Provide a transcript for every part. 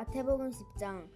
마태복음 10장.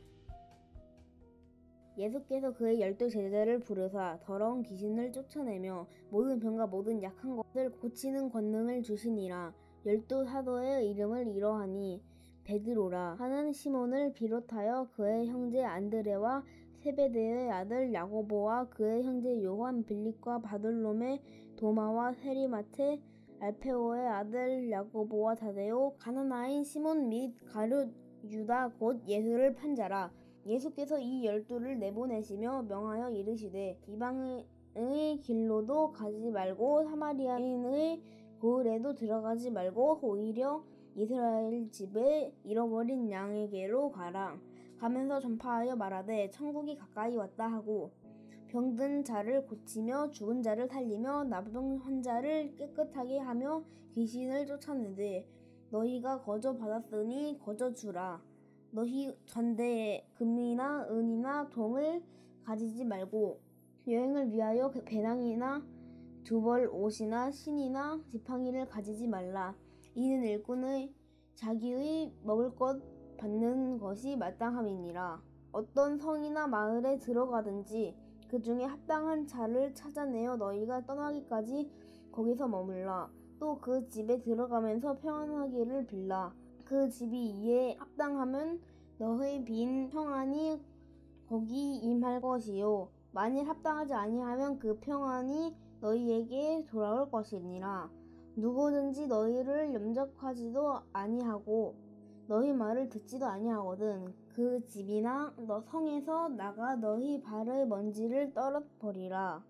예수께서 그의 12제자를 부르사 더러운 귀신을 쫓아내며 모든 병과 모든 약한 것을 고치는 권능을 주시니라. 12사도의 이름을 이러하니 베드로라 하는 시몬을 비롯하여 그의 형제 안드레와 세베대의 아들 야고보와 그의 형제 요한, 빌립과 바돌로메, 도마와 세리마테, 알페오의 아들 야고보와 다데오, 가나나인 시몬 및 가룟 유다 곧 예수를 판 자라. 예수께서 이 12를 내보내시며 명하여 이르시되 이방의 길로도 가지 말고 사마리아인의 고을에도 들어가지 말고 오히려 이스라엘 집에 잃어버린 양에게로 가라. 가면서 전파하여 말하되 천국이 가까이 왔다 하고 병든 자를 고치며 죽은 자를 살리며 나병 환자를 깨끗하게 하며 귀신을 쫓아내되 너희가 거저 받았으니 거저 주라. 너희 전대에 금이나 은이나 동을 가지지 말고 여행을 위하여 배낭이나 두벌 옷이나 신이나 지팡이를 가지지 말라. 이는 일꾼의 자기의 먹을 것 받는 것이 마땅함이니라. 어떤 성이나 마을에 들어가든지 그 중에 합당한 차를 찾아내어 너희가 떠나기까지 거기서 머물라. 또 그 집에 들어가면서 평안하기를 빌라. 그 집이 이에 합당하면 너의 빈 평안이 거기 임할 것이요 만일 합당하지 아니하면 그 평안이 너희에게 돌아올 것이니라. 누구든지 너희를 염접하지도 아니하고 너희 말을 듣지도 아니하거든 그 집이나 너 성에서 나가 너희 발의 먼지를 떨어버리라.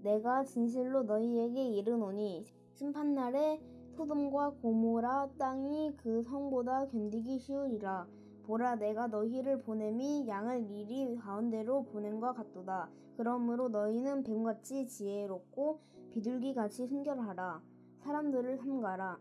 내가 진실로 너희에게 이르노니 심판날에 소돔과 고모라 땅이 그 성보다 견디기 쉬우리라. 보라, 내가 너희를 보냄이 양을 미리 가운데로 보냄과 같도다. 그러므로 너희는 뱀같이 지혜롭고 비둘기같이 순결하라. 사람들을 삼가라.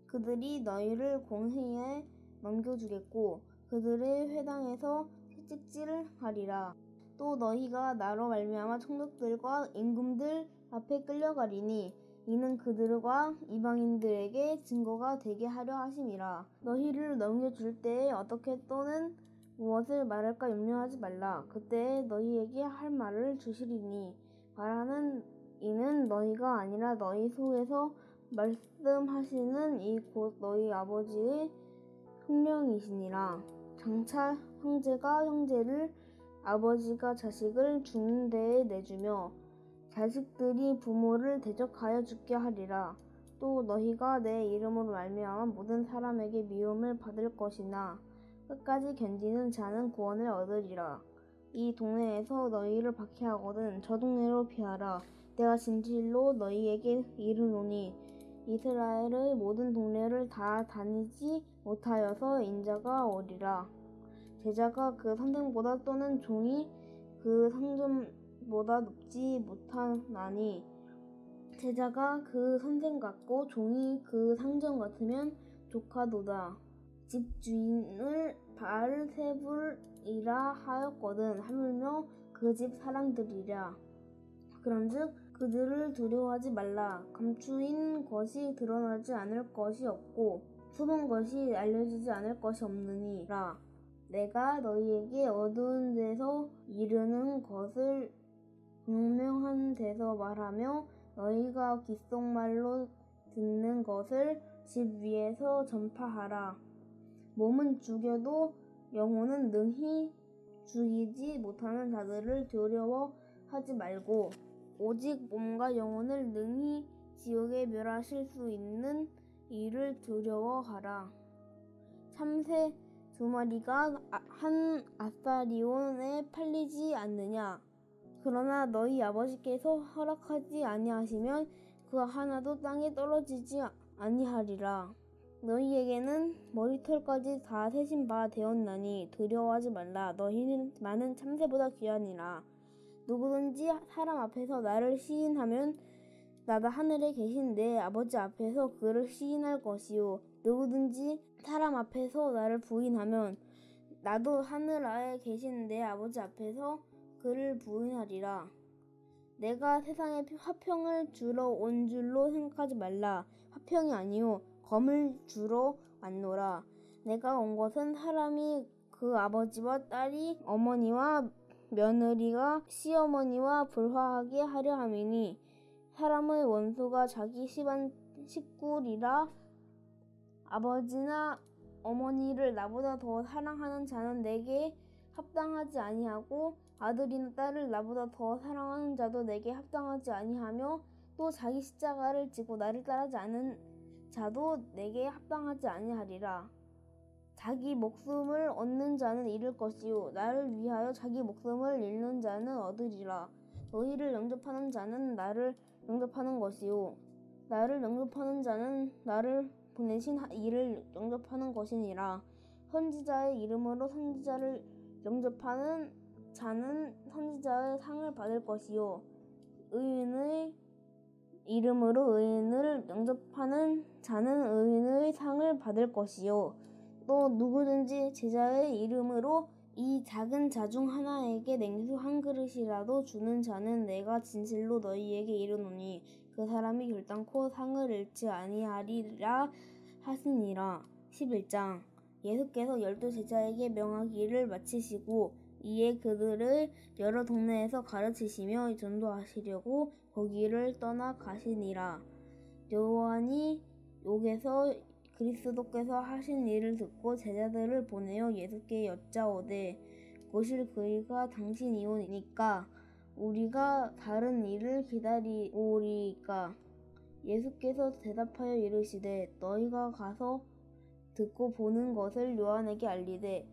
그들이 너희를 공회에 넘겨주겠고 그들의 회당에서 채찍질하리라. 또 너희가 나로 말미암아 총독들과 임금들 앞에 끌려가리니 이는 그들과 이방인들에게 증거가 되게 하려 하심이라. 너희를 넘겨줄 때에 어떻게 또는 무엇을 말할까 염려하지 말라. 그때에 너희에게 할 말을 주시리니 말하는 이는 너희가 아니라 너희 속에서 말씀하시는 이 곧 너희 아버지의 성령이시니라. 장차 형제가 형제를 아버지가 자식을 죽는 데에 내주며 자식들이 부모를 대적하여 죽게 하리라. 또 너희가 내 이름으로 말미암아 모든 사람에게 미움을 받을 것이나 끝까지 견디는 자는 구원을 얻으리라. 이 동네에서 너희를 박해하거든 저 동네로 피하라. 내가 진실로 너희에게 이르노니 이스라엘의 모든 동네를 다 다니지 못하여서 인자가 오리라. 제자가 그 선생보다 또는 종이 그 상전보다 높지 못하나니 제자가 그 선생 같고 종이 그 상전 같으면 조카도다. 집주인을 바알세불이라 하였거든 하물며 그 집 사람들이랴. 그런즉 그들을 두려워하지 말라. 감추인 것이 드러나지 않을 것이 없고 숨은 것이 알려지지 않을 것이 없느니라. 내가 너희에게 어두운 데서 이르는 것을 분명한 데서 말하며 너희가 귓속말로 듣는 것을 집 위에서 전파하라. 몸은 죽여도 영혼은 능히 죽이지 못하는 자들을 두려워하지 말고 오직 몸과 영혼을 능히 지옥에 멸하실 수 있는 이를 두려워하라. 참새 2마리가 한 아사리온에 팔리지 않느냐. 그러나 너희 아버지께서 허락하지 아니하시면 그 하나도 땅에 떨어지지 아니하리라. 너희에게는 머리털까지 다 세신 바 되었나니 두려워하지 말라. 너희는 많은 참새보다 귀하니라. 누구든지 사람 앞에서 나를 시인하면 나도 하늘에 계신 내 아버지 앞에서 그를 시인할 것이요 누구든지 사람 앞에서 나를 부인하면 나도 하늘 아래 계신 내 아버지 앞에서 그를 부인하리라. 내가 세상에 화평을 주러 온 줄로 생각하지 말라. 화평이 아니요 검을 주러 왔노라. 내가 온 것은 사람이 그 아버지와 딸이 어머니와 며느리가 시어머니와 불화하게 하려 함이니 사람의 원수가 자기 집안 식구리라. 아버지나 어머니를 나보다 더 사랑하는 자는 내게 합당하지 아니하고 아들이나 딸을 나보다 더 사랑하는 자도 내게 합당하지 아니하며 또 자기 십자가를 지고 나를 따르지 않은 자도 내게 합당하지 아니하리라. 자기 목숨을 얻는 자는 잃을 것이요 나를 위하여 자기 목숨을 잃는 자는 얻으리라. 너희를 영접하는 자는 나를 영접하는 것이요 나를 영접하는 자는 나를 보내신 이를 영접하는 것이니라. 선지자의 이름으로 선지자를 영접하는 자는 선지자의 상을 받을 것이요 의인의 이름으로 의인을 영접하는 자는 의인의 상을 받을 것이요 또 누구든지 제자의 이름으로 이 작은 자 중 하나에게 냉수 한 그릇이라도 주는 자는 내가 진실로 너희에게 이르노니 그 사람이 결단코 상을 잃지 아니하리라 하시니라. 11장. 예수께서 12제자에게 명하기를 마치시고 이에 그들을 여러 동네에서 가르치시며 전도하시려고 거기를 떠나 가시니라. 요한이 욕에서 그리스도께서 하신 일을 듣고 제자들을 보내어 예수께 여짜오되 오실 그이가 당신이오니까 우리가 다른 일을 기다리오리이까. 예수께서 대답하여 이르시되 너희가 가서 듣고 보는 것을 요한에게 알리되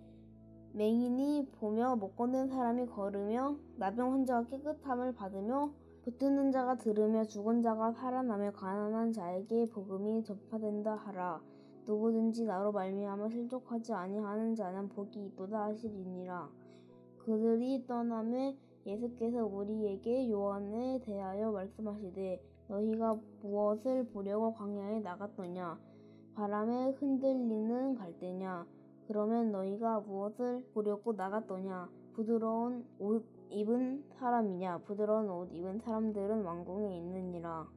맹인이 보며 못 걷는 사람이 걸으며 나병 환자가 깨끗함을 받으며 붙드는 자가 들으며 죽은 자가 살아나며 가난한 자에게 복음이 전파된다 하라. 누구든지 나로 말미암아 실족하지 아니하는 자는 복이 있도다 하시리니라. 그들이 떠나매 예수께서 우리에게 요한에 대하여 말씀하시되 너희가 무엇을 보려고 광야에 나갔더냐? 바람에 흔들리는 갈대냐? 그러면 너희가 무엇을 보려고 나갔더냐? 부드러운 옷 입은 사람이냐? 부드러운 옷 입은 사람들은 왕궁에 있느니라.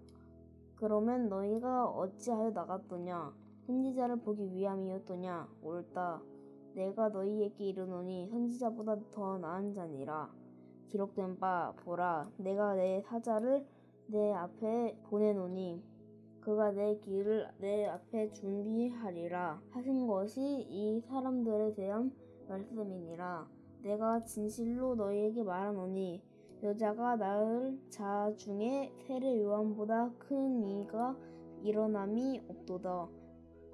그러면 너희가 어찌하여 나갔더냐? 선지자를 보기 위함이었더냐? 옳다. 내가 너희에게 이르노니 선지자보다 더 나은 자니라. 기록된 바 보라 내가 내 사자를 내 앞에 보내노니 그가 내 길을 내 앞에 준비하리라 하신 것이 이 사람들에 대한 말씀이니라. 내가 진실로 너희에게 말하노니 여자가 낳을 자 중에 세례 요한보다 큰 이가 일어남이 없도다.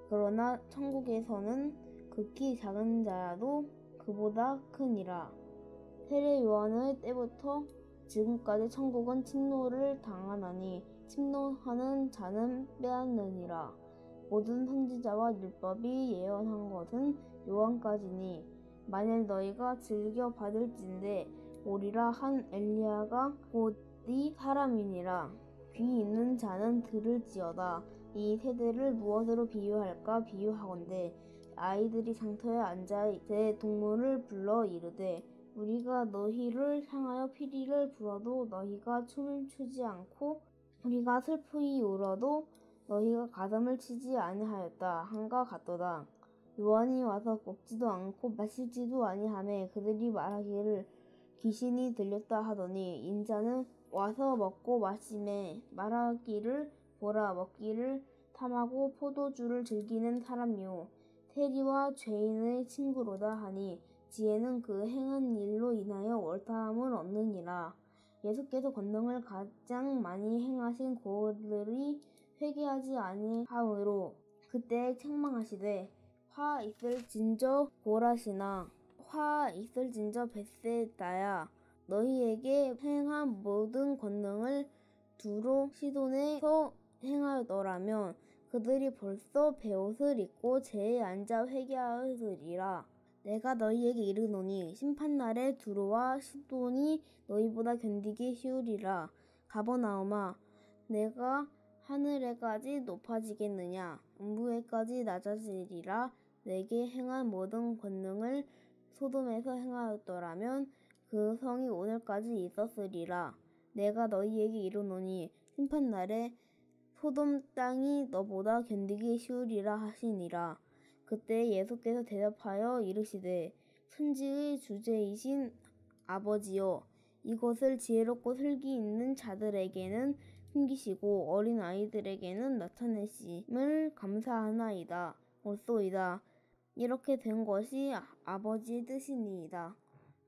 그러나 천국에서는 극히 작은 자도 그보다 크니라. 세례 요한의 때부터 지금까지 천국은 침노를 당하나니 침노하는 자는 빼앗느니라. 모든 선지자와 율법이 예언한 것은 요한까지니 만일 너희가 즐겨 받을진대 오리라 한 엘리야가 곧 이 사람이니라. 귀 있는 자는 들을지어다. 이 세대를 무엇으로 비유할까 비유하건대 아이들이 장터에 앉아 제 동물을 불러 이르되 우리가 너희를 향하여 피리를 불어도 너희가 춤을 추지 않고 우리가 슬프이 울어도 너희가 가슴을 치지 아니하였다 한과 같도다. 요한이 와서 먹지도 않고 마시지도 아니하매 그들이 말하기를 귀신이 들렸다 하더니 인자는 와서 먹고 마시매 말하기를 보라 먹기를 탐하고 포도주를 즐기는 사람이요 세리와 죄인의 친구로다 하니 지혜는 그 행한 일로 인하여 옳다함을 얻느니라. 예수께서 권능을 가장 많이 행하신 그들이 회개하지 아니하므로 그때 책망하시되 화 있을진저 고라시나 화 있을진저 벳세다야 너희에게 행한 모든 권능을 두로 시돈에서 행하더라면 그들이 벌써 베옷을 입고 제에 앉아 회개하으리라. 내가 너희에게 이르노니 심판날에 두로와 시돈이 너희보다 견디기 쉬우리라. 가버나움아 내가 하늘에까지 높아지겠느냐? 음부에까지 낮아지리라. 내게 행한 모든 권능을 소돔에서 행하였더라면 그 성이 오늘까지 있었으리라. 내가 너희에게 이르노니 심판날에 소돔 땅이 너보다 견디기 쉬우리라 하시니라. 그때 예수께서 대답하여 이르시되 선지의 주제이신 아버지여, 이것을 지혜롭고 슬기 있는 자들에게는 숨기시고 어린 아이들에게는 나타내심을 감사하나이다. 옳소이다. 이렇게 된 것이 아버지의 뜻이니이다.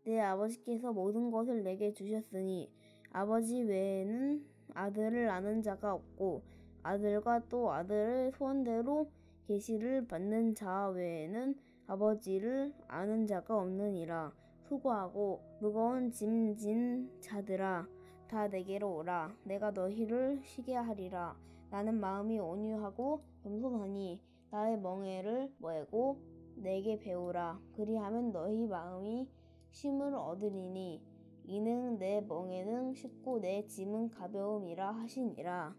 내 아버지께서 모든 것을 내게 주셨으니 아버지 외에는 아들을 아는 자가 없고 아들과 또 아들의 소원대로 계시를 받는 자 외에는 아버지를 아는 자가 없느니라. 수고하고 무거운 짐 진 자들아, 다 내게로 오라. 내가 너희를 쉬게 하리라. 나는 마음이 온유하고 겸손하니 나의 멍에를 메고 내게 배우라. 그리하면 너희 마음이 쉼을 얻으리니 이는 내 멍에는 쉽고 내 짐은 가벼움이라 하시니라.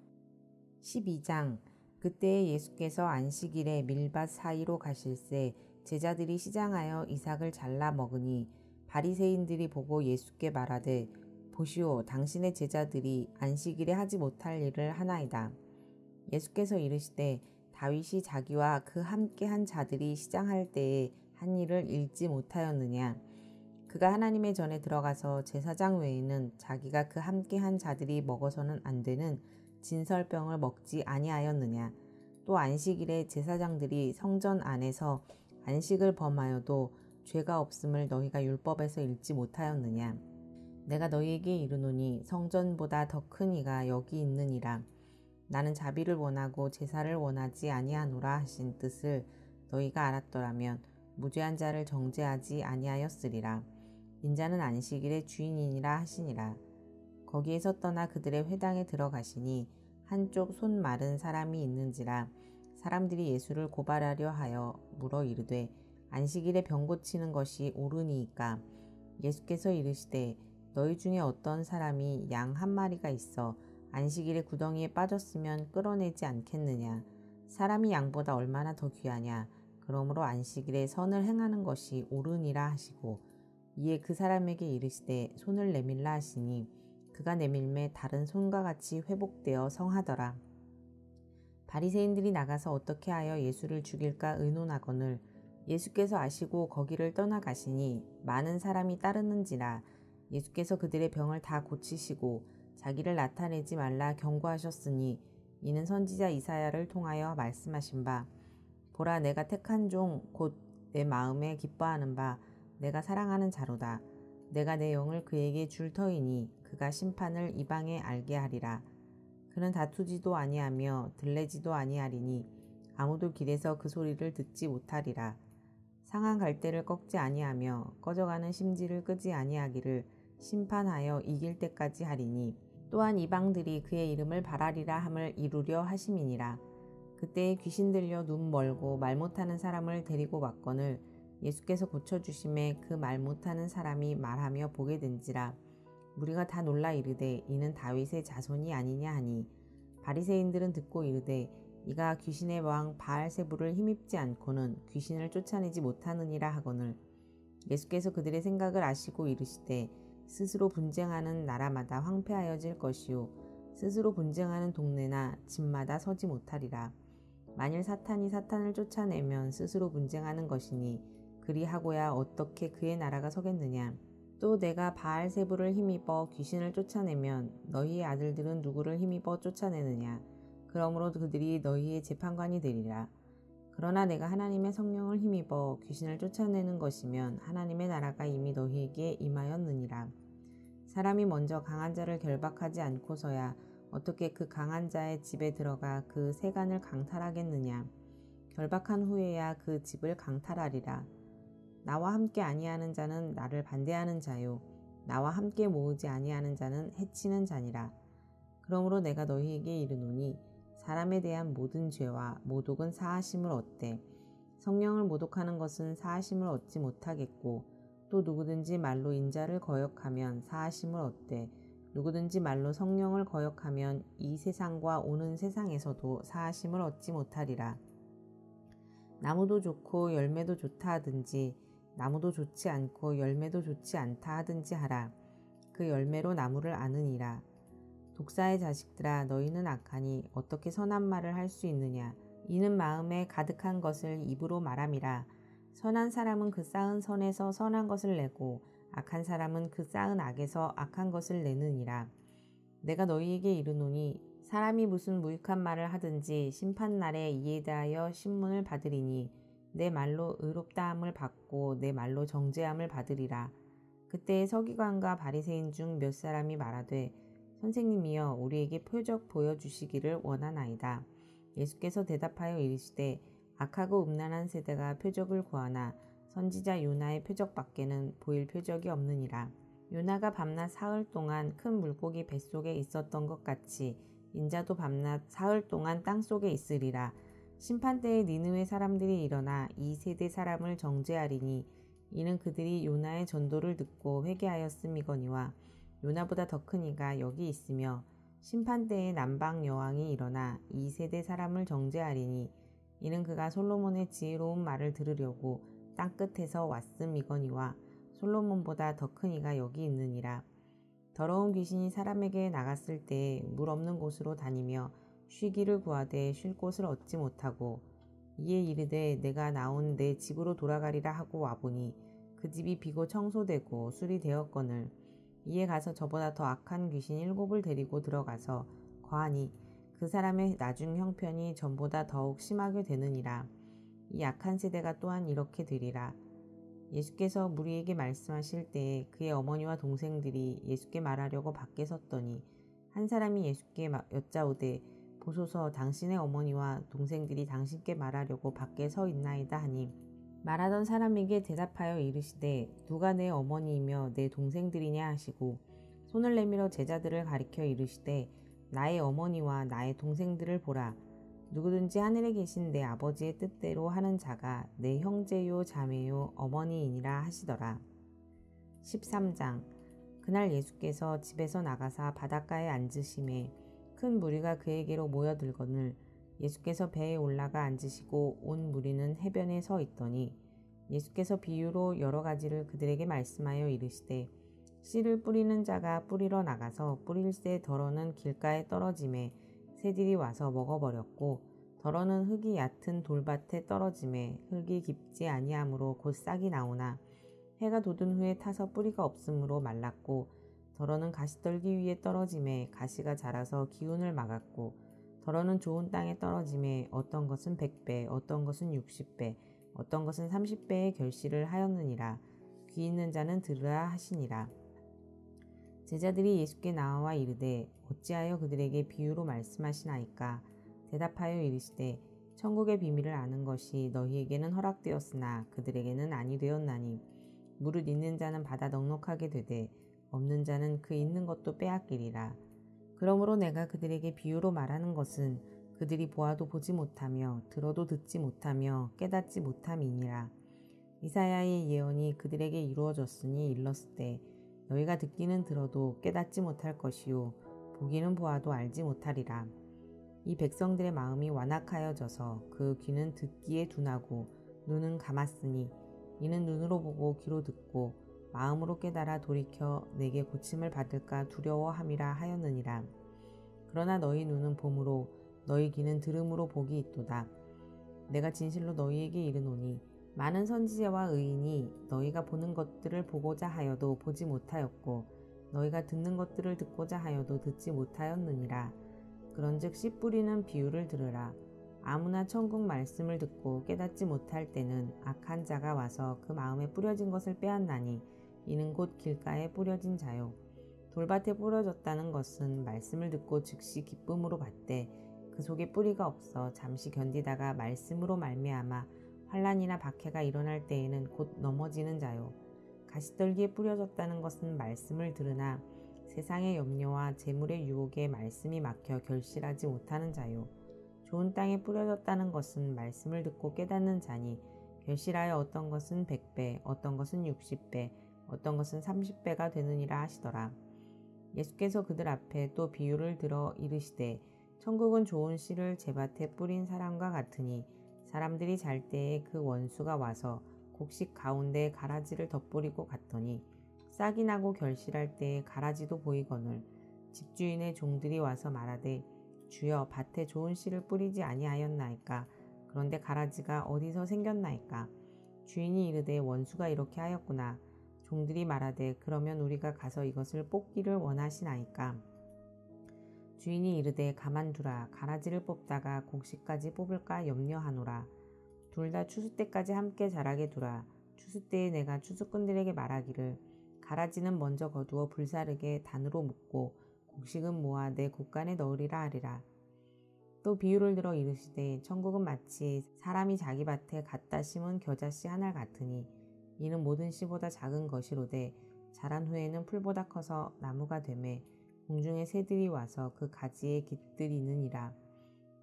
12장. 그때 예수께서 안식일에 밀밭 사이로 가실새 제자들이 시장하여 이삭을 잘라 먹으니 바리새인들이 보고 예수께 말하되 보시오, 당신의 제자들이 안식일에 하지 못할 일을 하나이다. 예수께서 이르시되 다윗이 자기와 그 함께 한 자들이 시장할 때에 한 일을 읽지 못하였느냐. 그가 하나님의 전에 들어가서 제사장 외에는 자기가 그 함께 한 자들이 먹어서는 안 되는 진설병을 먹지 아니하였느냐. 또 안식일에 제사장들이 성전 안에서 안식을 범하여도 죄가 없음을 너희가 율법에서 읽지 못하였느냐. 내가 너희에게 이르노니 성전보다 더 큰 이가 여기 있느니라. 나는 자비를 원하고 제사를 원하지 아니하노라 하신 뜻을 너희가 알았더라면 무죄한 자를 정죄하지 아니하였으리라. 인자는 안식일의 주인이니라 하시니라. 거기에서 떠나 그들의 회당에 들어가시니 한쪽 손 마른 사람이 있는지라. 사람들이 예수를 고발하려 하여 물어 이르되 안식일에 병 고치는 것이 옳으니이까. 예수께서 이르시되 너희 중에 어떤 사람이 양 한 마리가 있어 안식일에 구덩이에 빠졌으면 끌어내지 않겠느냐. 사람이 양보다 얼마나 더 귀하냐. 그러므로 안식일에 선을 행하는 것이 옳으니라 하시고 이에 그 사람에게 이르시되 손을 내밀라 하시니 그가 내밀매 다른 손과 같이 회복되어 성하더라. 바리새인들이 나가서 어떻게 하여 예수를 죽일까 의논하거늘 예수께서 아시고 거기를 떠나가시니 많은 사람이 따르는지라. 예수께서 그들의 병을 다 고치시고 자기를 나타내지 말라 경고하셨으니 이는 선지자 이사야를 통하여 말씀하신 바 보라, 내가 택한 종 곧 내 마음에 기뻐하는 바 내가 사랑하는 자로다. 내가 내 영을 그에게 줄 터이니 그가 심판을 이방에 알게 하리라. 그는 다투지도 아니하며 들레지도 아니하리니 아무도 길에서 그 소리를 듣지 못하리라. 상한 갈대를 꺾지 아니하며 꺼져가는 심지를 끄지 아니하기를 심판하여 이길 때까지 하리니 또한 이방들이 그의 이름을 바라리라 함을 이루려 하심이니라. 그때에 귀신 들려 눈 멀고 말 못하는 사람을 데리고 왔거늘 예수께서 고쳐주심에 그 말 못하는 사람이 말하며 보게 된지라. 무리가 다 놀라 이르되 이는 다윗의 자손이 아니냐 하니 바리새인들은 듣고 이르되 이가 귀신의 왕 바알세불을 힘입지 않고는 귀신을 쫓아내지 못하느니라 하거늘 예수께서 그들의 생각을 아시고 이르시되 스스로 분쟁하는 나라마다 황폐하여질 것이요 스스로 분쟁하는 동네나 집마다 서지 못하리라. 만일 사탄이 사탄을 쫓아내면 스스로 분쟁하는 것이니 그리하고야 어떻게 그의 나라가 서겠느냐. 또 내가 바알세불을 힘입어 귀신을 쫓아내면 너희의 아들들은 누구를 힘입어 쫓아내느냐. 그러므로 그들이 너희의 재판관이 되리라. 그러나 내가 하나님의 성령을 힘입어 귀신을 쫓아내는 것이면 하나님의 나라가 이미 너희에게 임하였느니라. 사람이 먼저 강한 자를 결박하지 않고서야 어떻게 그 강한 자의 집에 들어가 그 세간을 강탈하겠느냐. 결박한 후에야 그 집을 강탈하리라. 나와 함께 아니하는 자는 나를 반대하는 자요 나와 함께 모으지 아니하는 자는 해치는 자니라. 그러므로 내가 너희에게 이르노니 사람에 대한 모든 죄와 모독은 사하심을 얻되 성령을 모독하는 것은 사하심을 얻지 못하겠고 또 누구든지 말로 인자를 거역하면 사하심을 얻되 누구든지 말로 성령을 거역하면 이 세상과 오는 세상에서도 사하심을 얻지 못하리라. 나무도 좋고 열매도 좋다 하든지 나무도 좋지 않고 열매도 좋지 않다 하든지 하라. 그 열매로 나무를 아느니라. 독사의 자식들아, 너희는 악하니 어떻게 선한 말을 할 수 있느냐. 이는 마음에 가득한 것을 입으로 말함이라. 선한 사람은 그 쌓은 선에서 선한 것을 내고 악한 사람은 그 쌓은 악에서 악한 것을 내느니라. 내가 너희에게 이르노니 사람이 무슨 무익한 말을 하든지 심판날에 이에 대하여 신문을 받으리니 내 말로 의롭다함을 받고 내 말로 정죄함을 받으리라. 그때 서기관과 바리새인 중 몇 사람이 말하되 선생님이여 우리에게 표적 보여주시기를 원하나이다. 예수께서 대답하여 이르시되 악하고 음란한 세대가 표적을 구하나 선지자 요나의 표적밖에는 보일 표적이 없느니라. 요나가 밤낮 사흘 동안 큰 물고기 뱃속에 있었던 것 같이 인자도 밤낮 사흘 동안 땅속에 있으리라. 심판때에 니느웨 사람들이 일어나 이 세대 사람을 정죄하리니 이는 그들이 요나의 전도를 듣고 회개하였음이거니와 요나보다 더 큰 이가 여기 있으며 심판때에 남방 여왕이 일어나 이 세대 사람을 정죄하리니 이는 그가 솔로몬의 지혜로운 말을 들으려고 땅끝에서 왔음이거니와 솔로몬보다 더 큰 이가 여기 있느니라. 더러운 귀신이 사람에게 나갔을 때에 물 없는 곳으로 다니며 쉬기를 구하되 쉴 곳을 얻지 못하고 이에 이르되 내가 나온 내 집으로 돌아가리라 하고 와보니 그 집이 비고 청소되고 수리되었거늘 이에 가서 저보다 더 악한 귀신 7을 데리고 들어가서 거하니 그 사람의 나중 형편이 전보다 더욱 심하게 되느니라. 이 악한 세대가 또한 이렇게 되리라. 예수께서 무리에게 말씀하실 때에 그의 어머니와 동생들이 예수께 말하려고 밖에 섰더니 한 사람이 예수께 여짜오되 보소서 당신의 어머니와 동생들이 당신께 말하려고 밖에 서 있나이다 하니 말하던 사람에게 대답하여 이르시되 누가 내 어머니이며 내 동생들이냐 하시고 손을 내밀어 제자들을 가리켜 이르시되 나의 어머니와 나의 동생들을 보라. 누구든지 하늘에 계신 내 아버지의 뜻대로 하는 자가 내 형제요 자매요 어머니이니라 하시더라. 13장. 그날 예수께서 집에서 나가사 바닷가에 앉으심에 큰 무리가 그에게로 모여들거늘 예수께서 배에 올라가 앉으시고 온 무리는 해변에 서 있더니 예수께서 비유로 여러 가지를 그들에게 말씀하여 이르시되 씨를 뿌리는 자가 뿌리러 나가서 뿌릴새 덜어는 길가에 떨어짐에 새들이 와서 먹어버렸고 덜어는 흙이 얕은 돌밭에 떨어짐에 흙이 깊지 아니하므로 곧 싹이 나오나 해가 돋은 후에 타서 뿌리가 없으므로 말랐고 덜어는 가시떨기 위에 떨어짐에 가시가 자라서 기운을 막았고 덜어는 좋은 땅에 떨어짐에 어떤 것은 100배 어떤 것은 60배 어떤 것은 30배의 결실을 하였느니라. 귀 있는 자는 들으라 하시니라. 제자들이 예수께 나와 이르되 어찌하여 그들에게 비유로 말씀하시나이까. 대답하여 이르시되 천국의 비밀을 아는 것이 너희에게는 허락되었으나 그들에게는 아니 되었나니 무릇 있는 자는 받아 넉넉하게 되되 없는 자는 그 있는 것도 빼앗기리라. 그러므로 내가 그들에게 비유로 말하는 것은 그들이 보아도 보지 못하며 들어도 듣지 못하며 깨닫지 못함이니라. 이사야의 예언이 그들에게 이루어졌으니 일렀을 때 너희가 듣기는 들어도 깨닫지 못할 것이요 보기는 보아도 알지 못하리라. 이 백성들의 마음이 완악하여져서 그 귀는 듣기에 둔하고 눈은 감았으니 이는 눈으로 보고 귀로 듣고 마음으로 깨달아 돌이켜 내게 고침을 받을까 두려워함이라 하였느니라. 그러나 너희 눈은 봄으로 너희 귀는 들음으로 복이 있도다. 내가 진실로 너희에게 이르노니 많은 선지자와 의인이 너희가 보는 것들을 보고자 하여도 보지 못하였고 너희가 듣는 것들을 듣고자 하여도 듣지 못하였느니라. 그런즉 씨 뿌리는 비유를 들으라. 아무나 천국 말씀을 듣고 깨닫지 못할 때는 악한 자가 와서 그 마음에 뿌려진 것을 빼앗나니 이는 곧 길가에 뿌려진 자요. 돌밭에 뿌려졌다는 것은 말씀을 듣고 즉시 기쁨으로 받되 그 속에 뿌리가 없어 잠시 견디다가 말씀으로 말미암아 환난이나 박해가 일어날 때에는 곧 넘어지는 자요. 가시떨기에 뿌려졌다는 것은 말씀을 들으나 세상의 염려와 재물의 유혹에 말씀이 막혀 결실하지 못하는 자요. 좋은 땅에 뿌려졌다는 것은 말씀을 듣고 깨닫는 자니 결실하여 어떤 것은 100배, 어떤 것은 60배, 어떤 것은 30배가 되느니라 하시더라. 예수께서 그들 앞에 또 비유를 들어 이르시되 천국은 좋은 씨를 제밭에 뿌린 사람과 같으니 사람들이 잘 때에 그 원수가 와서 곡식 가운데 가라지를 덧뿌리고 갔더니 싹이 나고 결실할 때에 가라지도 보이거늘 집주인의 종들이 와서 말하되 주여 밭에 좋은 씨를 뿌리지 아니하였나이까? 그런데 가라지가 어디서 생겼나이까? 주인이 이르되 원수가 이렇게 하였구나. 종들이 말하되 그러면 우리가 가서 이것을 뽑기를 원하시나이까? 주인이 이르되 가만두라. 가라지를 뽑다가 곡식까지 뽑을까 염려하노라. 둘 다 추수 때까지 함께 자라게 두라. 추수 때에 내가 추수꾼들에게 말하기를 가라지는 먼저 거두어 불사르게 단으로 묶고 곡식은 모아 내 곡간에 넣으리라 하리라. 또 비유를 들어 이르시되 천국은 마치 사람이 자기 밭에 갖다 심은 겨자씨 하나 같으니 이는 모든 씨보다 작은 것이로되 자란 후에는 풀보다 커서 나무가 되매 공중의 새들이 와서 그 가지에 깃들이느니라.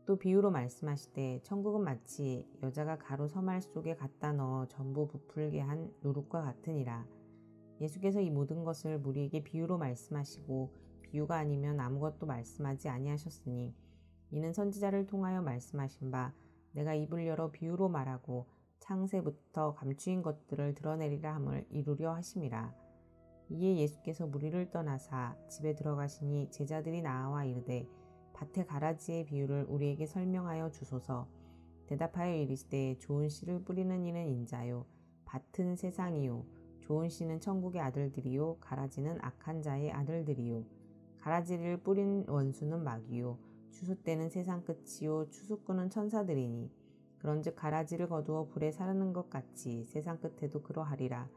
또 비유로 말씀하시되 천국은 마치 여자가 가루 서말 속에 갖다 넣어 전부 부풀게 한 누룩과 같으니라. 예수께서 이 모든 것을 무리에게 비유로 말씀하시고 비유가 아니면 아무것도 말씀하지 아니하셨으니 이는 선지자를 통하여 말씀하신 바 내가 입을 열어 비유로 말하고 창세부터 감추인 것들을 드러내리라 함을 이루려 하심이라. 이에 예수께서 무리를 떠나사 집에 들어가시니 제자들이 나와 이르되 밭의 가라지의 비유를 우리에게 설명하여 주소서. 대답하여 이르시되 좋은 씨를 뿌리는 이는 인자요 밭은 세상이요 좋은 씨는 천국의 아들들이요 가라지는 악한 자의 아들들이요. 가라지를 뿌린 원수는 마귀요 추수 때는 세상 끝이요 추수꾼은 천사들이니 그런즉 가라지를 거두어 불에 사르는 것 같이 세상 끝에도 그러하리라.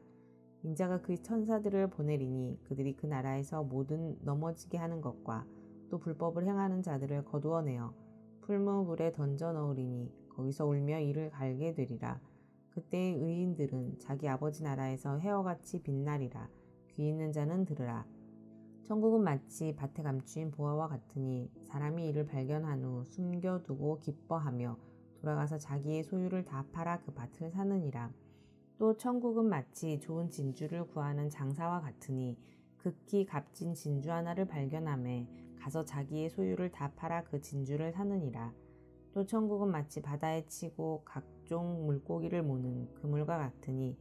인자가 그 천사들을 보내리니 그들이 그 나라에서 모든 넘어지게 하는 것과 또 불법을 행하는 자들을 거두어내어 풀무불에 던져 넣으리니 거기서 울며 이를 갈게 되리라. 그때의 의인들은 자기 아버지 나라에서 해와같이 빛나리라. 귀 있는 자는 들으라. 천국은 마치 밭에 감추인 보화와 같으니 사람이 이를 발견한 후 숨겨두고 기뻐하며 돌아가서 자기의 소유를 다 팔아 그 밭을 사느니라. 또 천국은 마치 좋은 진주를 구하는 장사와 같으니 극히 값진 진주 하나를 발견하매 가서 자기의 소유를 다 팔아 그 진주를 사느니라. 또 천국은 마치 바다에 치고 각종 물고기를 모는 그물과 같으니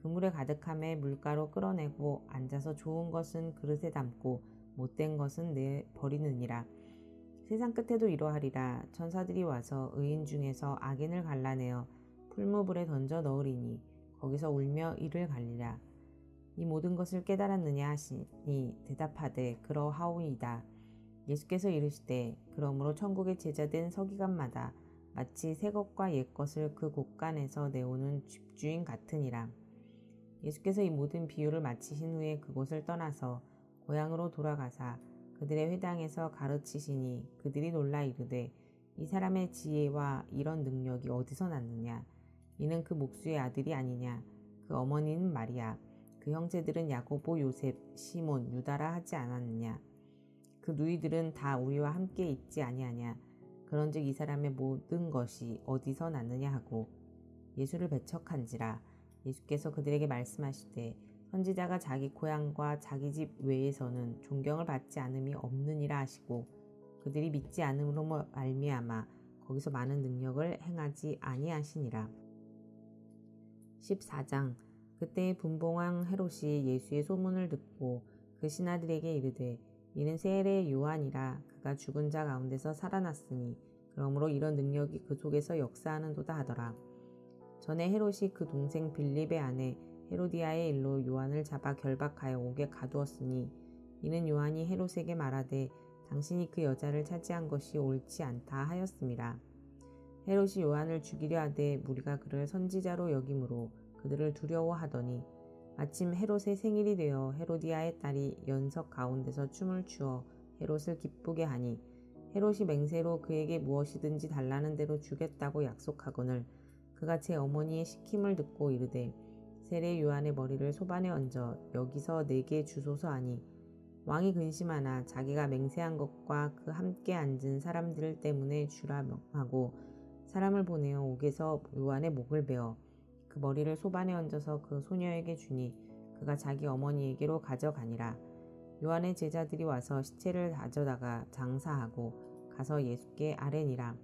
그물에 가득함에 물가로 끌어내고 앉아서 좋은 것은 그릇에 담고 못된 것은 내 버리느니라. 세상 끝에도 이러하리라. 천사들이 와서 의인 중에서 악인을 갈라내어 풀무불에 던져 넣으리니 거기서 울며 이를 갈리라. 이 모든 것을 깨달았느냐 하시니 대답하되 그러하오이다. 예수께서 이르시되 그러므로 천국의 제자된 서기관마다 마치 새 것과 옛 것을 그 곳간에서 내오는 집주인 같으니라. 예수께서 이 모든 비유를 마치신 후에 그곳을 떠나서 고향으로 돌아가사 그들의 회당에서 가르치시니 그들이 놀라 이르되 이 사람의 지혜와 이런 능력이 어디서 났느냐. 이는 그 목수의 아들이 아니냐. 그 어머니는 마리아, 그 형제들은 야고보, 요셉, 시몬, 유다라 하지 않았느냐. 그 누이들은 다 우리와 함께 있지 아니하냐. 그런즉 이 사람의 모든 것이 어디서 났느냐 하고 예수를 배척한지라. 예수께서 그들에게 말씀하시되 선지자가 자기 고향과 자기 집 외에서는 존경을 받지 않음이 없느니라 하시고 그들이 믿지 않음으로 말미암아 거기서 많은 능력을 행하지 아니하시니라. 14장. 그때 분봉왕 헤롯이 예수의 소문을 듣고 그 신하들에게 이르되 이는 세례 요한이라. 그가 죽은 자 가운데서 살아났으니 그러므로 이런 능력이 그 속에서 역사하는도다 하더라. 전에 헤롯이 그 동생 빌립의 아내 헤로디아의 일로 요한을 잡아 결박하여 옥에 가두었으니 이는 요한이 헤롯에게 말하되 당신이 그 여자를 차지한 것이 옳지 않다 하였음이라. 헤롯이 요한을 죽이려 하되 무리가 그를 선지자로 여김으로 그들을 두려워하더니 마침 헤롯의 생일이 되어 헤로디아의 딸이 연석 가운데서 춤을 추어 헤롯을 기쁘게 하니 헤롯이 맹세로 그에게 무엇이든지 달라는 대로 주겠다고 약속하거늘 그가 제 어머니의 시킴을 듣고 이르되 세례 요한의 머리를 소반에 얹어 여기서 내게 주소서 하니 왕이 근심하나 자기가 맹세한 것과 그 함께 앉은 사람들 때문에 주라 명하고 사람을 보내어 옥에서 요한의 목을 베어 그 머리를 소반에 얹어서 그 소녀에게 주니 그가 자기 어머니에게로 가져가니라. 요한의 제자들이 와서 시체를 가져다가 장사하고 가서 예수께 아뢰니라.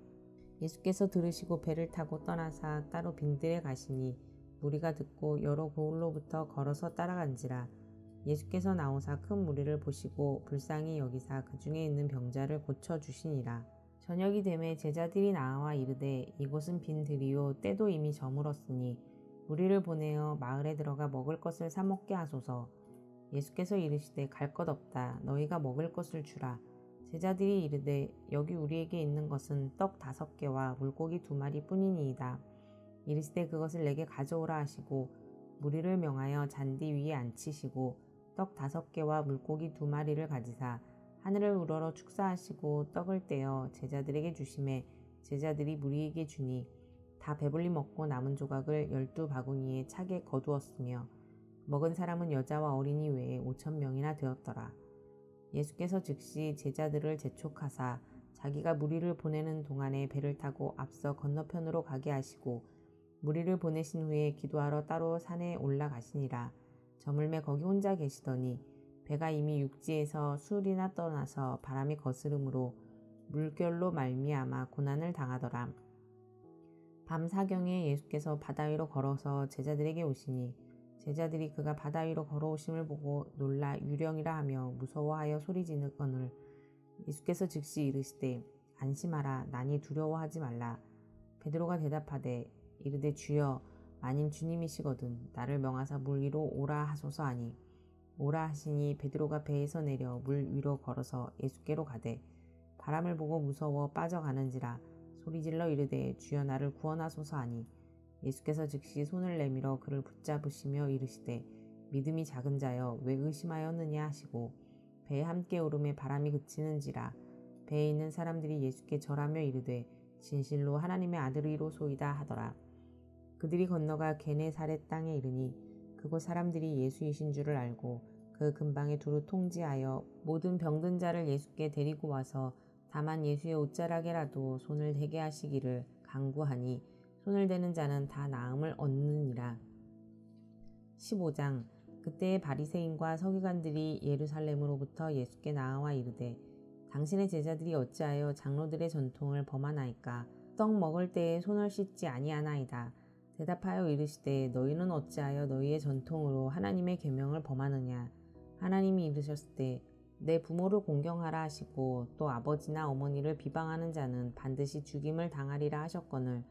예수께서 들으시고 배를 타고 떠나사 따로 빈들에 가시니 무리가 듣고 여러 고을로부터 걸어서 따라간지라. 예수께서 나오사 큰 무리를 보시고 불쌍히 여기사 그 중에 있는 병자를 고쳐주시니라. 저녁이 되매 제자들이 나와 이르되 이곳은 빈 들이요 때도 이미 저물었으니 무리를 보내어 마을에 들어가 먹을 것을 사 먹게 하소서. 예수께서 이르시되 갈 것 없다. 너희가 먹을 것을 주라. 제자들이 이르되 여기 우리에게 있는 것은 떡 5개와 물고기 2마리 뿐이니이다. 이르시되 그것을 내게 가져오라 하시고 무리를 명하여 잔디 위에 앉히시고 떡 5개와 물고기 2마리를 가지사 하늘을 우러러 축사하시고 떡을 떼어 제자들에게 주시매 제자들이 무리에게 주니 다 배불리 먹고 남은 조각을 12바구니에 차게 거두었으며 먹은 사람은 여자와 어린이 외에 5,000명이나 되었더라. 예수께서 즉시 제자들을 재촉하사 자기가 무리를 보내는 동안에 배를 타고 앞서 건너편으로 가게 하시고 무리를 보내신 후에 기도하러 따로 산에 올라가시니라. 저물매 거기 혼자 계시더니 배가 이미 육지에서 수울이나 떠나서 바람이 거스름으로 물결로 말미암아 고난을 당하더라. 밤 사경에 예수께서 바다 위로 걸어서 제자들에게 오시니 제자들이 그가 바다 위로 걸어오심을 보고 놀라 유령이라 하며 무서워하여 소리지르거늘 예수께서 즉시 이르시되 안심하라. 나니 두려워하지 말라. 베드로가 대답하되 이르되 주여 마님 주님이시거든 나를 명하사 물 위로 오라 하소서 하니 오라 하시니 베드로가 배에서 내려 물 위로 걸어서 예수께로 가되 바람을 보고 무서워 빠져가는지라 소리질러 이르되 주여 나를 구원하소서 하니 예수께서 즉시 손을 내밀어 그를 붙잡으시며 이르시되 믿음이 작은 자여 왜 의심하였느냐 하시고 배에 함께 오름에 바람이 그치는지라 배에 있는 사람들이 예수께 절하며 이르되 진실로 하나님의 아들이로소이다 하더라. 그들이 건너가 게네사렛 땅에 이르니 그곳 사람들이 예수이신 줄을 알고 그 근방에 두루 통지하여 모든 병든 자를 예수께 데리고 와서 다만 예수의 옷자락에라도 손을 대게 하시기를 간구하니 손을 대는 자는 다 나음을 얻느니라. 15장 그때의 바리새인과 서기관들이 예루살렘으로부터 예수께 나와 이르되 당신의 제자들이 어찌하여 장로들의 전통을 범하나이까 떡 먹을 때에 손을 씻지 아니하나이다. 대답하여 이르시되 너희는 어찌하여 너희의 전통으로 하나님의 계명을 범하느냐. 하나님이 이르셨을 때 내 부모를 공경하라 하시고 또 아버지나 어머니를 비방하는 자는 반드시 죽임을 당하리라 하셨거늘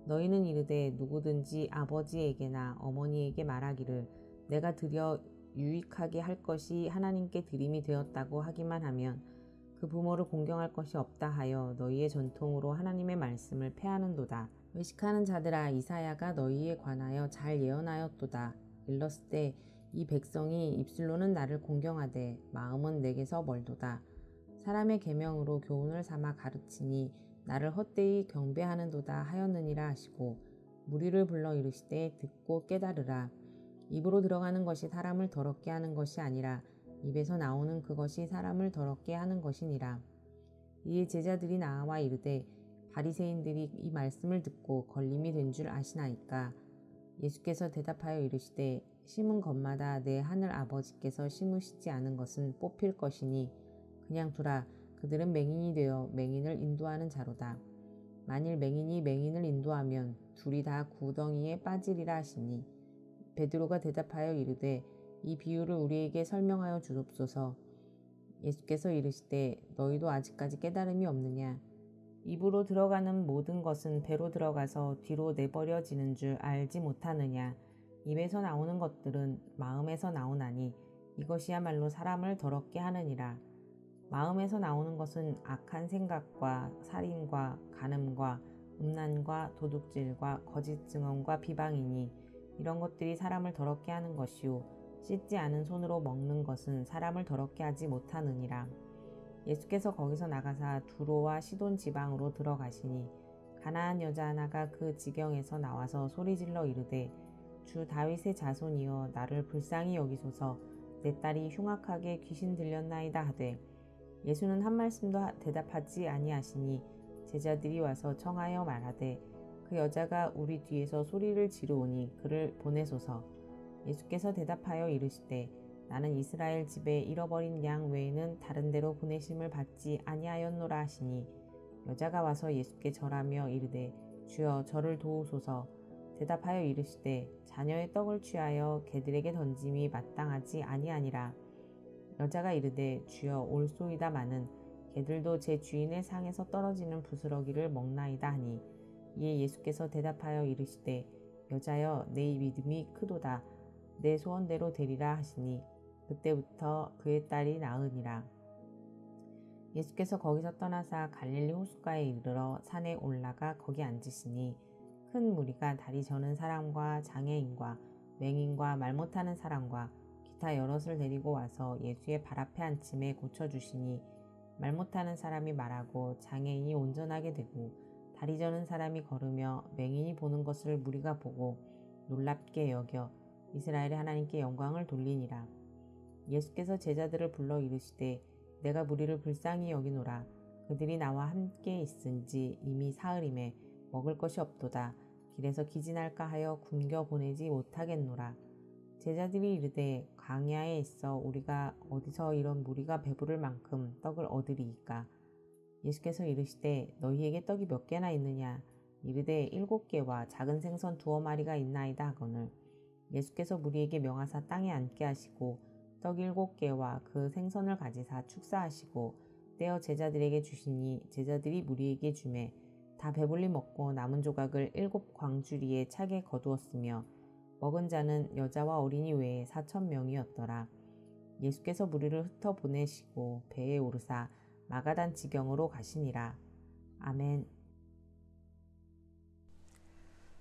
너희는 이르되 누구든지 아버지에게나 어머니에게 말하기를 내가 드려 유익하게 할 것이 하나님께 드림이 되었다고 하기만 하면 그 부모를 공경할 것이 없다 하여 너희의 전통으로 하나님의 말씀을 폐하는도다. 외식하는 자들아 이사야가 너희에 관하여 잘 예언하였도다. 일렀을 때 이 백성이 입술로는 나를 공경하되 마음은 내게서 멀도다. 사람의 계명으로 교훈을 삼아 가르치니 나를 헛되이 경배하는도다 하였느니라 하시고 무리를 불러 이르시되 듣고 깨달으라. 입으로 들어가는 것이 사람을 더럽게 하는 것이 아니라 입에서 나오는 그것이 사람을 더럽게 하는 것이니라. 이에 제자들이 나와 이르되 바리새인들이 이 말씀을 듣고 걸림이 된 줄 아시나이까. 예수께서 대답하여 이르시되 심은 것마다 내 하늘 아버지께서 심으시지 않은 것은 뽑힐 것이니 그냥 두라. 그들은 맹인이 되어 맹인을 인도하는 자로다. 만일 맹인이 맹인을 인도하면 둘이 다 구덩이에 빠지리라 하시니 베드로가 대답하여 이르되 이 비유를 우리에게 설명하여 주옵소서. 예수께서 이르시되 너희도 아직까지 깨달음이 없느냐. 입으로 들어가는 모든 것은 배로 들어가서 뒤로 내버려지는 줄 알지 못하느냐. 입에서 나오는 것들은 마음에서 나오나니 이것이야말로 사람을 더럽게 하느니라. 마음에서 나오는 것은 악한 생각과 살인과 간음과 음란과 도둑질과 거짓 증언과 비방이니 이런 것들이 사람을 더럽게 하는 것이요 씻지 않은 손으로 먹는 것은 사람을 더럽게 하지 못하느니라. 예수께서 거기서 나가사 두로와 시돈 지방으로 들어가시니 가나안 여자 하나가 그 지경에서 나와서 소리질러 이르되 주 다윗의 자손이여 나를 불쌍히 여기소서. 내 딸이 흉악하게 귀신 들렸나이다 하되 예수는 한 말씀도 대답하지 아니하시니 제자들이 와서 청하여 말하되 그 여자가 우리 뒤에서 소리를 지르오니 그를 보내소서. 예수께서 대답하여 이르시되 나는 이스라엘 집에 잃어버린 양 외에는 다른 데로 보내심을 받지 아니하였노라 하시니 여자가 와서 예수께 절하며 이르되 주여 저를 도우소서. 대답하여 이르시되 자녀의 떡을 취하여 개들에게 던짐이 마땅하지 아니하니라. 여자가 이르되 주여 올소이다마는 개들도 제 주인의 상에서 떨어지는 부스러기를 먹나이다 하니 이에 예수께서 대답하여 이르시되 여자여 내 믿음이 크도다 내 소원대로 되리라 하시니 그때부터 그의 딸이 나으니라. 예수께서 거기서 떠나사 갈릴리 호숫가에 이르러 산에 올라가 거기 앉으시니 큰 무리가 다리 저는 사람과 장애인과 맹인과 말 못하는 사람과 기타 여럿을 데리고 와서 예수의 발 앞에 앉힘에 고쳐주시니 말 못하는 사람이 말하고 장애인이 온전하게 되고 다리 저는 사람이 걸으며 맹인이 보는 것을 무리가 보고 놀랍게 여겨 이스라엘의 하나님께 영광을 돌리니라. 예수께서 제자들을 불러 이르시되 내가 무리를 불쌍히 여기노라. 그들이 나와 함께 있은지 이미 사흘임에 먹을 것이 없도다. 길에서 기진할까 하여 굶겨 보내지 못하겠노라. 제자들이 이르되 광야에 있어 우리가 어디서 이런 무리가 배부를 만큼 떡을 얻으리이까. 예수께서 이르시되 너희에게 떡이 몇 개나 있느냐. 이르되 7개와 작은 생선 2마리가 있나이다 하거늘. 예수께서 무리에게 명하사 땅에 앉게 하시고 떡 7개와 그 생선을 가지사 축사하시고 떼어 제자들에게 주시니 제자들이 무리에게 주매 다 배불리 먹고 남은 조각을 7광주리에 차게 거두었으며 먹은 자는 여자와 어린이 외에 4,000명이었더라. 예수께서 무리를 흩어 보내시고 배에 오르사 마가단 지경으로 가시니라. 아멘.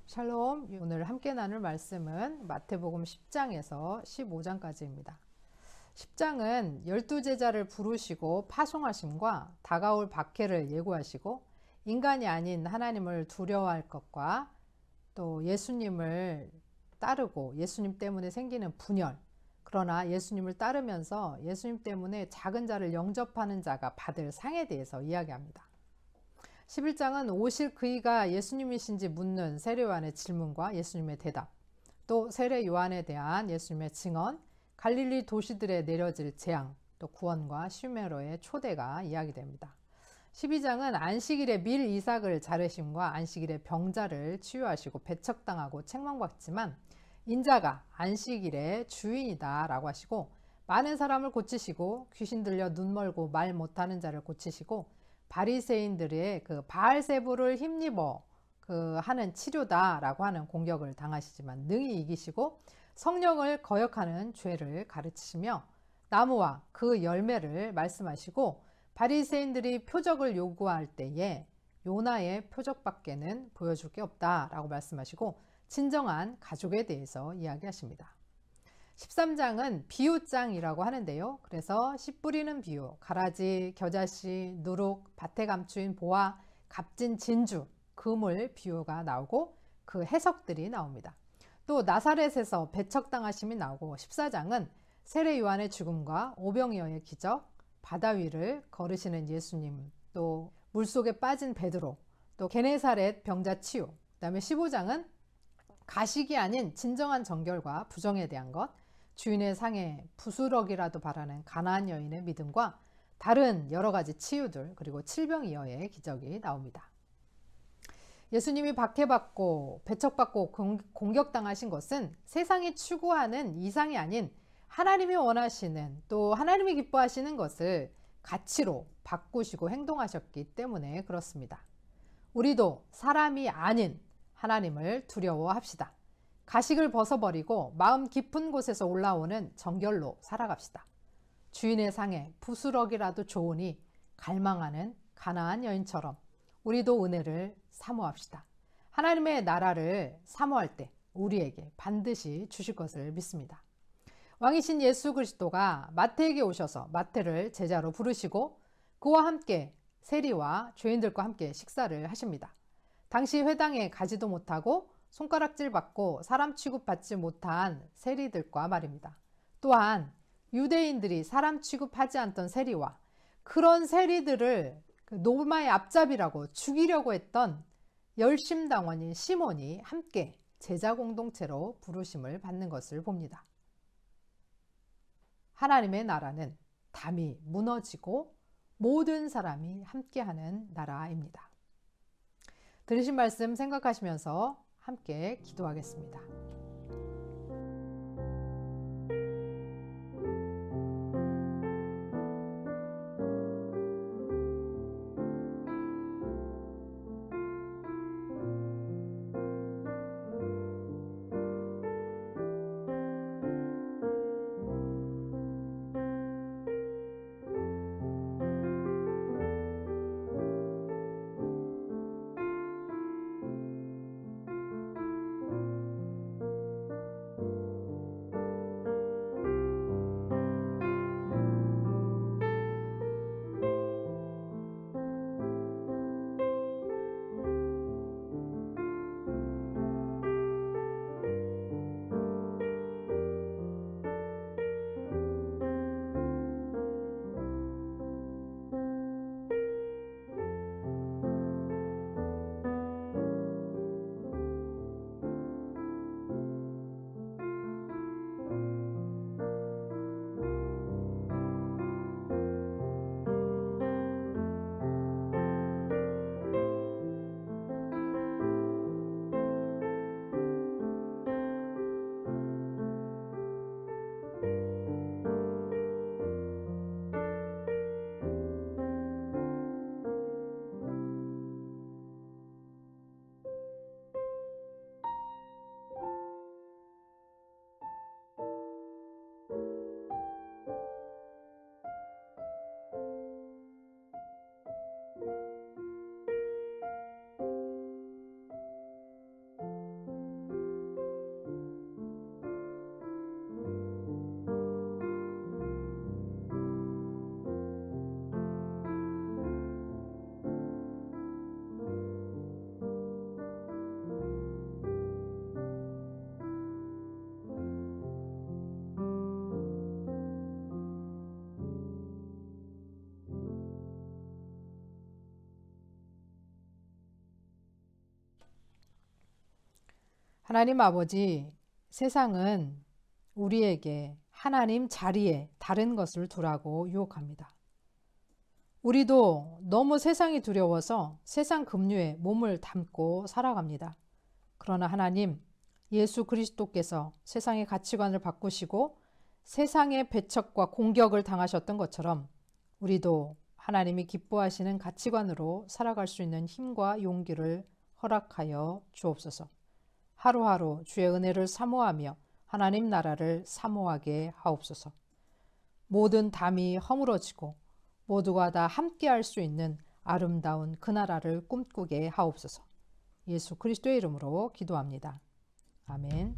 샬롬. 오늘 함께 나눌 말씀은 마태복음 10장에서 15장까지입니다. 10장은 12제자를 부르시고 파송하심과 다가올 박해를 예고하시고 인간이 아닌 하나님을 두려워할 것과 또 예수님을 따르고 예수님 때문에 생기는 분열, 그러나 예수님을 따르면서 예수님 때문에 작은 자를 영접하는 자가 받을 상에 대해서 이야기합니다. 11장은 오실 그이가 예수님이신지 묻는 세례 요한의 질문과 예수님의 대답, 또 세례 요한에 대한 예수님의 증언, 갈릴리 도시들에 내려질 재앙, 또 구원과 시메로의 초대가 이야기됩니다. 12장은 안식일에 밀 이삭을 자르심과 안식일에 병자를 치유하시고 배척당하고 책망받지만 인자가 안식일의 주인이다 라고 하시고 많은 사람을 고치시고 귀신 들려 눈 멀고 말 못하는 자를 고치시고 바리새인들의 그 바알세부를 힘입어 하는 치료다 라고 하는 공격을 당하시지만 능히 이기시고 성령을 거역하는 죄를 가르치시며 나무와 그 열매를 말씀하시고 바리새인들이 표적을 요구할 때에 요나의 표적밖에는 보여줄 게 없다 라고 말씀하시고 진정한 가족에 대해서 이야기하십니다. 13장은 비유장이라고 하는데요. 그래서 씨 뿌리는 비유, 가라지, 겨자씨, 누룩, 밭에 감추인 보화, 값진 진주, 금을 비유가 나오고 그 해석들이 나옵니다. 또 나사렛에서 배척당하심이 나오고 14장은 세례 요한의 죽음과 오병이어의 기적, 바다 위를 걸으시는 예수님, 또 물속에 빠진 베드로, 또 게네사렛 병자 치유, 그 다음에 15장은 가식이 아닌 진정한 정결과 부정에 대한 것, 주인의 상에 부스럭이라도 바라는 가나안 여인의 믿음과 다른 여러 가지 치유들, 그리고 칠병이어의 기적이 나옵니다. 예수님이 박해받고 배척받고 공격당하신 것은 세상이 추구하는 이상이 아닌 하나님이 원하시는 또 하나님이 기뻐하시는 것을 가치로 바꾸시고 행동하셨기 때문에 그렇습니다. 우리도 사람이 아닌 하나님을 두려워합시다. 가식을 벗어버리고 마음 깊은 곳에서 올라오는 정결로 살아갑시다. 주인의 상에 부스럭이라도 좋으니 갈망하는 가나안 여인처럼 우리도 은혜를 사모합시다. 하나님의 나라를 사모할 때 우리에게 반드시 주실 것을 믿습니다. 왕이신 예수 그리스도가 마태에게 오셔서 마태를 제자로 부르시고 그와 함께 세리와 죄인들과 함께 식사를 하십니다. 당시 회당에 가지도 못하고 손가락질 받고 사람 취급받지 못한 세리들과 말입니다. 또한 유대인들이 사람 취급하지 않던 세리와 그런 세리들을 노마의 앞잡이라고 죽이려고 했던 열심당원인 시몬이 함께 제자 공동체로 부르심을 받는 것을 봅니다. 하나님의 나라는 담이 무너지고 모든 사람이 함께하는 나라입니다. 들으신 말씀 생각하시면서 함께 기도하겠습니다. 하나님 아버지, 세상은 우리에게 하나님 자리에 다른 것을 두라고 유혹합니다. 우리도 너무 세상이 두려워서 세상 급류에 몸을 담고 살아갑니다. 그러나 하나님, 예수 그리스도께서 세상의 가치관을 바꾸시고 세상의 배척과 공격을 당하셨던 것처럼 우리도 하나님이 기뻐하시는 가치관으로 살아갈 수 있는 힘과 용기를 허락하여 주옵소서. 하루하루 주의 은혜를 사모하며 하나님 나라를 사모하게 하옵소서. 모든 담이 허물어지고 모두가 다 함께할 수 있는 아름다운 그 나라를 꿈꾸게 하옵소서. 예수 그리스도의 이름으로 기도합니다. 아멘.